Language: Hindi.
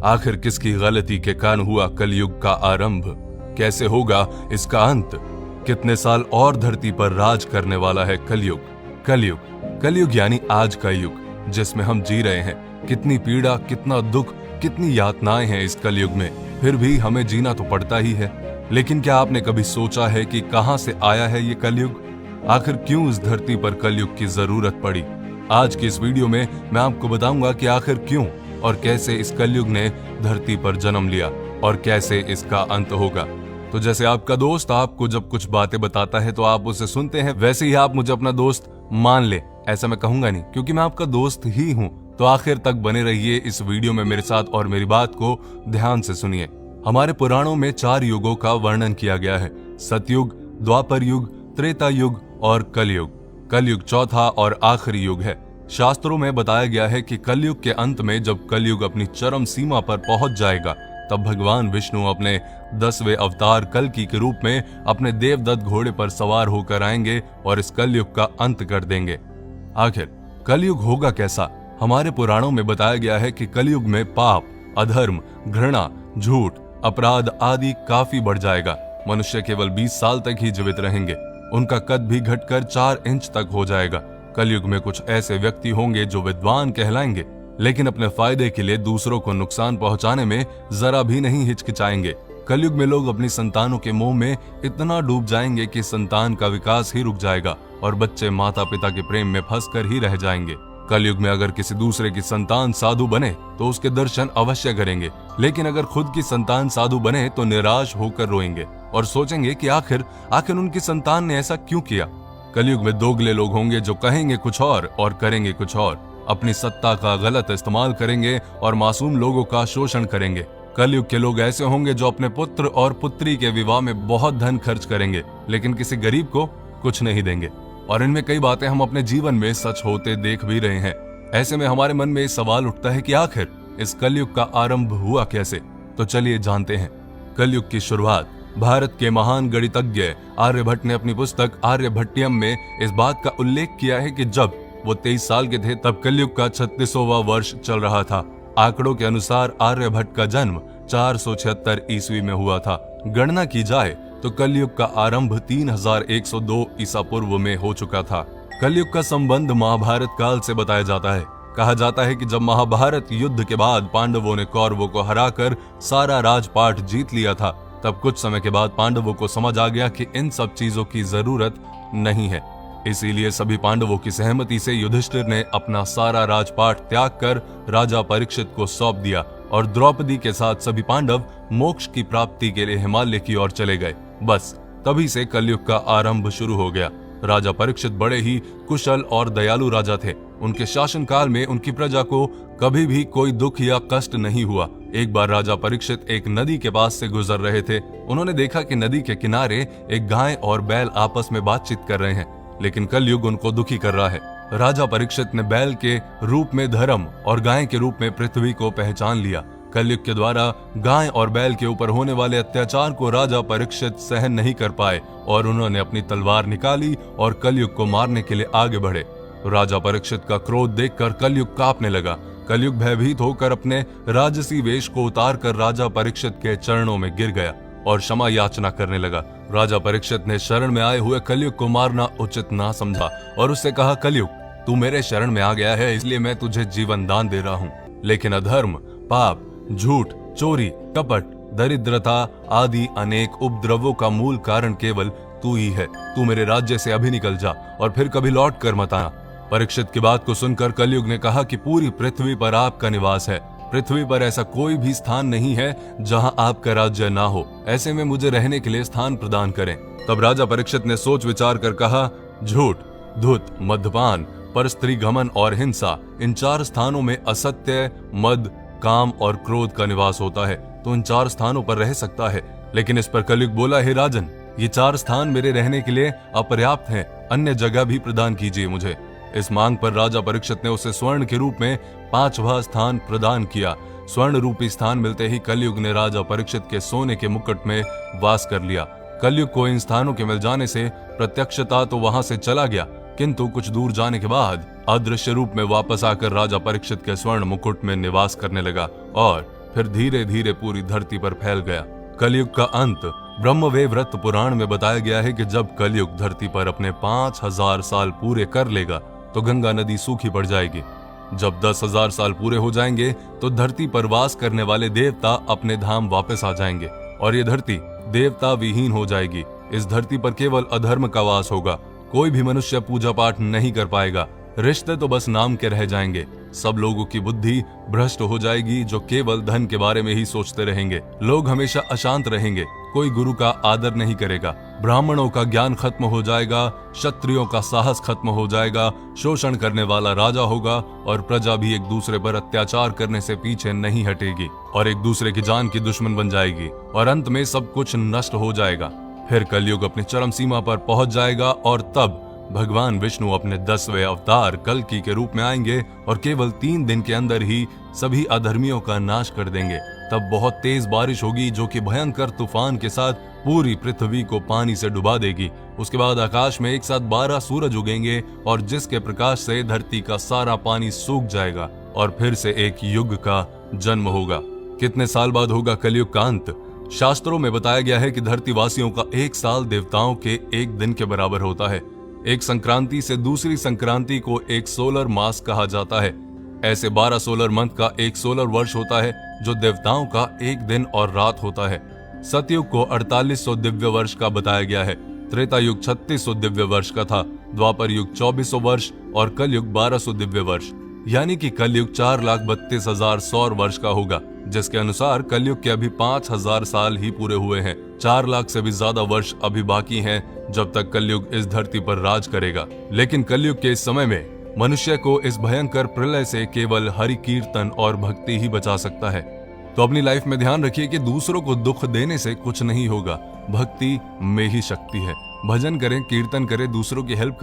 आखिर किसकी गलती के कारण हुआ कलयुग का आरंभ? कैसे होगा इसका अंत? कितने साल और धरती पर राज करने वाला है कलयुग? कलयुग यानी आज का युग जिसमें हम जी रहे हैं। कितनी पीड़ा, कितना दुख, कितनी यातनाएं हैं इस कलयुग में, फिर भी हमें जीना तो पड़ता ही है। लेकिन क्या आपने कभी सोचा है कि कहां से आया है ये कलयुग? आखिर क्यों इस धरती पर कलयुग की जरूरत पड़ी? आज की इस वीडियो में मैं आपको बताऊंगा कि आखिर क्यों और कैसे इस कलयुग ने धरती पर जन्म लिया और कैसे इसका अंत होगा। तो जैसे आपका दोस्त आपको जब कुछ बातें बताता है तो आप उसे सुनते हैं, वैसे ही आप मुझे अपना दोस्त मान ले, ऐसा मैं कहूंगा नहीं, क्योंकि मैं आपका दोस्त ही हूं। तो आखिर तक बने रहिए इस वीडियो में मेरे साथ और मेरी बात को ध्यान से सुनिए। हमारे पुराणों में 4 युगों का वर्णन किया गया है: सतयुग, द्वापर युग, त्रेता युग और कलयुग। कलयुग चौथा और आखिरी युग है। शास्त्रों में बताया गया है कि कलयुग के अंत में जब कलयुग अपनी चरम सीमा पर पहुंच जाएगा, तब भगवान विष्णु अपने 10वें अवतार कल्कि के रूप में अपने देवदत्त घोड़े पर सवार होकर आएंगे और इस कलयुग का अंत कर देंगे। आखिर कलयुग होगा कैसा? हमारे पुराणों में बताया गया है कि कलयुग में पाप, अधर्म, घृणा, झूठ, अपराध आदि काफी बढ़ जाएगा। मनुष्य केवल 20 साल तक ही जीवित रहेंगे। उनका कद भी घटकर 4 इंच तक हो जाएगा। कलयुग में कुछ ऐसे व्यक्ति होंगे जो विद्वान कहलाएंगे, लेकिन अपने फायदे के लिए दूसरों को नुकसान पहुंचाने में जरा भी नहीं हिचकिचाएंगे। कलयुग में लोग अपनी संतानों के मोह में इतना डूब जाएंगे कि संतान का विकास ही रुक जाएगा और बच्चे माता पिता के प्रेम में फंसकर ही रह जाएंगे। कलयुग में अगर किसी दूसरे की संतान साधु बने तो उसके दर्शन अवश्य करेंगे, लेकिन अगर खुद की संतान साधु बने तो निराश होकर रोएंगे और सोचेंगे कि आखिर उनकी संतान ने ऐसा क्यों किया। कलयुग में दोगले लोग होंगे जो कहेंगे कुछ और करेंगे कुछ और, अपनी सत्ता का गलत इस्तेमाल करेंगे और मासूम लोगों का शोषण करेंगे। कलयुग के लोग ऐसे होंगे जो अपने पुत्र और पुत्री के विवाह में बहुत धन खर्च करेंगे, लेकिन किसी गरीब को कुछ नहीं देंगे। और इनमें कई बातें हम अपने जीवन में सच होते देख भी रहे हैं। ऐसे में हमारे मन में सवाल उठता है कि आखिर इस कलयुग का आरंभ हुआ कैसे? तो चलिए जानते हैं। कलयुग की शुरुआत भारत के महान गणितज्ञ आर्यभट्ट ने अपनी पुस्तक आर्यभट्टियम में इस बात का उल्लेख किया है कि जब वो 23 साल के थे तब कलयुग का 36वां वर्ष चल रहा था। आंकड़ों के अनुसार आर्यभट्ट का जन्म 476 ईस्वी में हुआ था। गणना की जाए तो कलयुग का आरंभ 3102 ईसा पूर्व में हो चुका था। कलयुग का संबंध महाभारत काल से बताया जाता है। कहा जाता है कि जब महाभारत युद्ध के बाद पांडवों ने कौरवों को हराकर सारा राजपाट जीत लिया था, तब कुछ समय के बाद पांडवों को समझ आ गया कि इन सब चीजों की जरूरत नहीं है। इसीलिए सभी पांडवों की सहमति से युधिष्ठिर ने अपना सारा राजपाट त्याग कर राजा परीक्षित को सौंप दिया और द्रौपदी के साथ सभी पांडव मोक्ष की प्राप्ति के लिए हिमालय की ओर चले गए। बस तभी से कलयुग का आरंभ शुरू हो गया। राजा परीक्षित बड़े ही कुशल और दयालु राजा थे। उनके शासनकाल में उनकी प्रजा को कभी भी कोई दुख या कष्ट नहीं हुआ। एक बार राजा परीक्षित एक नदी के पास से गुजर रहे थे। उन्होंने देखा कि नदी के किनारे एक गाय और बैल आपस में बातचीत कर रहे हैं, लेकिन कलयुग उनको दुखी कर रहा है। राजा परीक्षित ने बैल के रूप में धर्म और गाय के रूप में पृथ्वी को पहचान लिया। कलयुग के द्वारा गाय और बैल के ऊपर होने वाले अत्याचार को राजा परीक्षित सहन नहीं कर पाए और उन्होंने अपनी तलवार निकाली और कलयुग को मारने के लिए आगे बढ़े। राजा परीक्षित का क्रोध देखकर कलयुग कांपने लगा। कलयुग भयभीत होकर अपने राजसी वेश को उतार कर राजा परीक्षित के चरणों में गिर गया और क्षमा याचना करने लगा। राजा परीक्षित ने शरण में आए हुए कलयुग को मारना उचित ना समझा और उससे कहा, कलयुग तू मेरे शरण में आ गया है, इसलिए मैं तुझे जीवन दान दे रहा हूँ, लेकिन अधर्म, पाप, झूठ, चोरी, कपट, दरिद्रता आदि अनेक उपद्रवों का मूल कारण केवल तू ही है। तू मेरे राज्य से अभी निकल जा और फिर कभी लौट कर मत आना। परीक्षित की बात को सुनकर कलयुग ने कहा कि पूरी पृथ्वी पर आपका निवास है। पृथ्वी पर ऐसा कोई भी स्थान नहीं है जहां आपका राज्य ना हो। ऐसे में मुझे रहने के लिए स्थान प्रदान करें। तब राजा परीक्षित ने सोच विचार कर कहा, झूठ, धूत, मद्यपान, परस्त्री गमन और हिंसा, इन 4 स्थानों में असत्य, मद, काम और क्रोध का निवास होता है, तो इन 4 स्थानों पर रह सकता है। लेकिन इस पर कलयुग बोला, हे राजन, ये 4 स्थान मेरे रहने के लिए अपर्याप्त हैं, अन्य जगह भी प्रदान कीजिए मुझे। इस मांग पर राजा परीक्षित ने उसे स्वर्ण के रूप में 5वां स्थान प्रदान किया। स्वर्ण रूपी स्थान मिलते ही कलयुग ने राजा परीक्षित के सोने के मुकुट में वास कर लिया। कलयुग को इन स्थानों के मिल जाने से प्रत्यक्षता तो वहां से चला गया, किंतु कुछ दूर जाने के बाद अदृश्य रूप में वापस आकर राजा परीक्षित के स्वर्ण मुकुट में निवास करने लगा और फिर धीरे धीरे पूरी धरती पर फैल गया। कलयुग का अंत ब्रह्मवैवर्त पुराण में बताया गया है कि जब कलयुग धरती पर अपने 5000 साल पूरे कर लेगा तो गंगा नदी सूखी पड़ जाएगी। जब 10,000 साल पूरे हो जाएंगे तो धरती पर वास करने वाले देवता अपने धाम वापस आ जाएंगे और ये धरती देवता विहीन हो जाएगी। इस धरती पर केवल अधर्म का वास होगा। कोई भी मनुष्य पूजा पाठ नहीं कर पाएगा। रिश्ते तो बस नाम के रह जाएंगे। सब लोगों की बुद्धि भ्रष्ट हो जाएगी जो केवल धन के बारे में ही सोचते रहेंगे। लोग हमेशा अशांत रहेंगे। कोई गुरु का आदर नहीं करेगा। ब्राह्मणों का ज्ञान खत्म हो जाएगा। क्षत्रियों का साहस खत्म हो जाएगा। शोषण करने वाला राजा होगा और प्रजा भी एक दूसरे पर अत्याचार करने से पीछे नहीं हटेगी और एक दूसरे की जान की दुश्मन बन जाएगी और अंत में सब कुछ नष्ट हो जाएगा। फिर कलयुग अपनी चरम सीमा पर पहुंच जाएगा और तब भगवान विष्णु अपने 10वें अवतार कल्कि के रूप में आएंगे और केवल 3 दिन के अंदर ही सभी अधर्मियों का नाश कर देंगे। तब बहुत तेज बारिश होगी जो कि भयंकर तूफान के साथ पूरी पृथ्वी को पानी से डुबा देगी। उसके बाद आकाश में एक साथ 12 सूरज उगेंगे और जिसके प्रकाश से धरती का सारा पानी सूख जाएगा और फिर से एक युग का जन्म होगा। कितने साल बाद होगा कलयुग का अंत? शास्त्रों में बताया गया है कि धरती वासियों का 1 साल देवताओं के 1 दिन के बराबर होता है। एक संक्रांति से दूसरी संक्रांति को एक सोलर मास कहा जाता है। ऐसे 12 सोलर मंथ का एक सोलर वर्ष होता है जो देवताओं का 1 दिन और रात होता है। सतयुग को 4800 दिव्य वर्ष का बताया गया है। त्रेता युग 3600 दिव्य वर्ष का था। द्वापर युग 2400 वर्ष और कलयुग 1200 दिव्य वर्ष, यानी कि कलयुग 4,32,000 सौर वर्ष का होगा, जिसके अनुसार कलयुग के अभी 5000 साल ही पूरे हुए हैं। 4 लाख से भी ज्यादा वर्ष अभी बाकी हैं जब तक कलयुग इस धरती पर राज करेगा। लेकिन कलयुग के इस समय में मनुष्य को इस भयंकर प्रलय से केवल हरि कीर्तन और भक्ति ही बचा सकता है। तो अपनी लाइफ में ध्यान रखिए कि दूसरों को दुख देने से कुछ नहीं होगा। भक्ति में ही शक्ति है। भजन करें, कीर्तन करें, दूसरों की हेल्प